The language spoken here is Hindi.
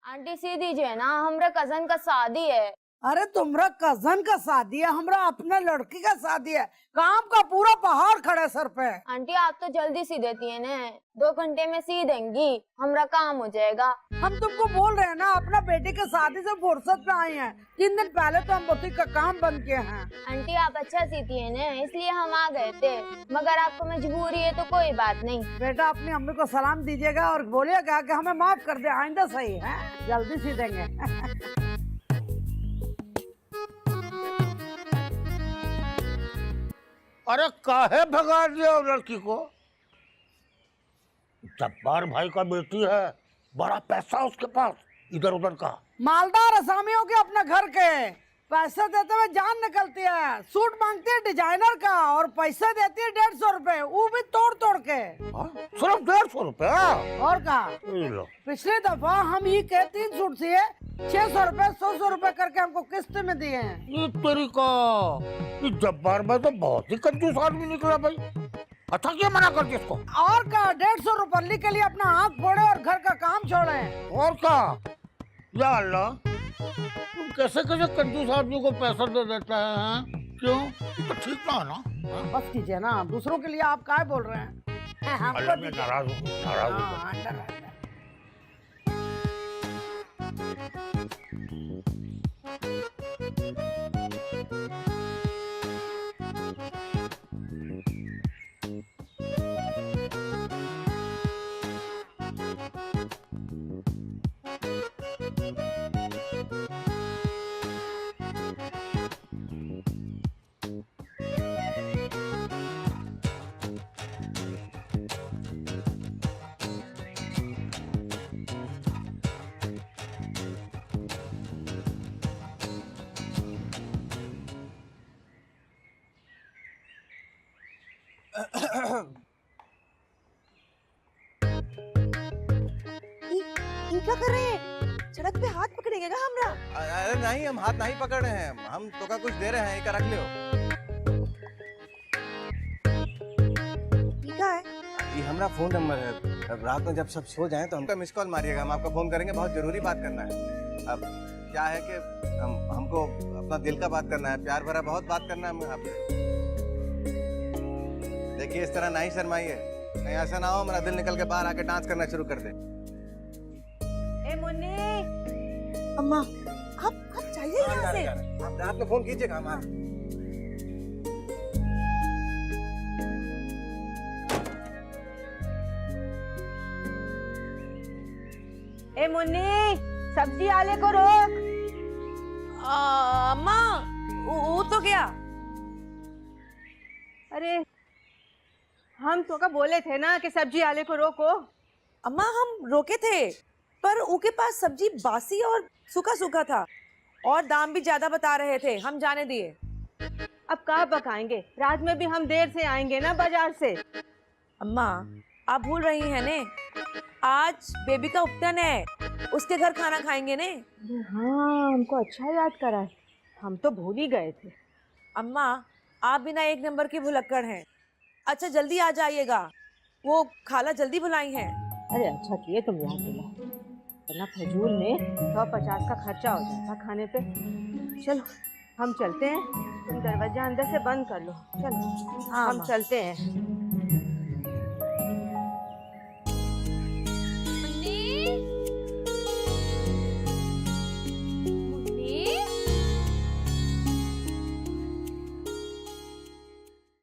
आंटी सी दीजिए ना, हमारे कजन का शादी है। अरे तुम्हारा कजन का शादी है, हमारा अपना लड़की का शादी है। काम का पूरा पहाड़ खड़ा सर पे। आंटी आप तो जल्दी सी देती है ना, 2 घंटे में सी देंगी, हमारा काम हो जाएगा। हम तुमको बोल रहे हैं ना, अपना बेटे के शादी से फुर्सत में आए हैं। 3 दिन पहले तो हम बुटीक का काम बंद किए हैं। आंटी आप अच्छा सीती है ना, इसलिए हम आ गए थे, मगर आपको मजबूरी है तो कोई बात नहीं। बेटा अपनी अम्मी को सलाम दीजिएगा और बोलिएगा कि हमें माफ कर दे, आइंदा सही है, जल्दी सी देंगे। अरे काहे भगा दिया लड़की को? जब्बार भाई का बेटी है, बड़ा पैसा उसके पास, इधर उधर का। मालदार असामियों के अपने घर के पैसे देते हुए जान निकलती है। सूट मांगती है डिजाइनर का और पैसे देती है 150 रुपए, वो भी तोड़ तोड़ के। सिर्फ 150 रुपए? और का पिछली दफा हम ही के 3 सूट सिए, 600 रुपए 100 रुपए करके हमको किस्त में दिए हैं। ये तेरी का, ये जब्बार भाई तो बहुत ही कंजूस आदमी निकला भाई। अच्छा क्या मना कर इसको? और का 150 रुपये के लिए अपना आँख फोड़े और घर का काम छोड़े। और का? या अल्लाह, तुम कैसे कैसे कंजूस आदमी को पैसा दे देता है? क्यों? तो ठीक ना है ना? बस कीजिए ना, दूसरों के लिए आप क्या बोल रहे हैं? अल्लाह मैं नाराज हूँ, नाराज हूँ। क्या कर रहे हैं? सड़क पे हाथ पकड़ेंगे क्या हमरा? अरे नहीं, हम हाथ नहीं पकड़ रहे हैं, हम तो का कुछ दे रहे हैं, रख लियो। क्या है? ये हमारा फोन नंबर है, अब रात में जब सब सो जाएं तो हमको मिस कॉल मारिएगा, हम आपका फोन करेंगे, बहुत जरूरी बात करना है। अब क्या है कि हमको अपना दिल का बात करना है, प्यार भरा बहुत बात करना है आपसे। देखिए इस तरह नहीं शर्माइए, कहीं ऐसा ना हो हमारा दिल निकल के बाहर आके डांस करना शुरू कर दे। ए मुन्नी, अम्मा आप चाहिए यहाँ से। आप रात में फोन कीजिएगा हमारा। ए मुन्नी, सब्जी आले को रोक। अम्मा वो तो क्या? अरे हम तो का बोले थे ना कि सब्जी आले को रोको। अम्मा हम रोके थे, पर उनके पास सब्जी बासी और सूखा सूखा था और दाम भी ज्यादा बता रहे थे, हम जाने दिए। अब कहाँ पकाएंगे, रात में भी हम देर से आएंगे ना बाजार से। अम्मा आप भूल रही हैं ने, आज बेबी का उपनयन है, उसके घर खाना खाएंगे ने। हाँ हमको अच्छा याद करा है, हम तो भूल ही गए थे। अम्मा आप बिना 1 नंबर की भुलक्कड़ हैं। अच्छा जल्दी आ जाइएगा, वो खाला जल्दी बुलाई हैं। अरे अच्छा किए तुम याद दिला, वरना फजूल में 150 का खर्चा हो जाता खाने पे। चलो हम चलते हैं, तुम दरवाजा अंदर से बंद कर लो। चलो हाँ, हम चलते हैं।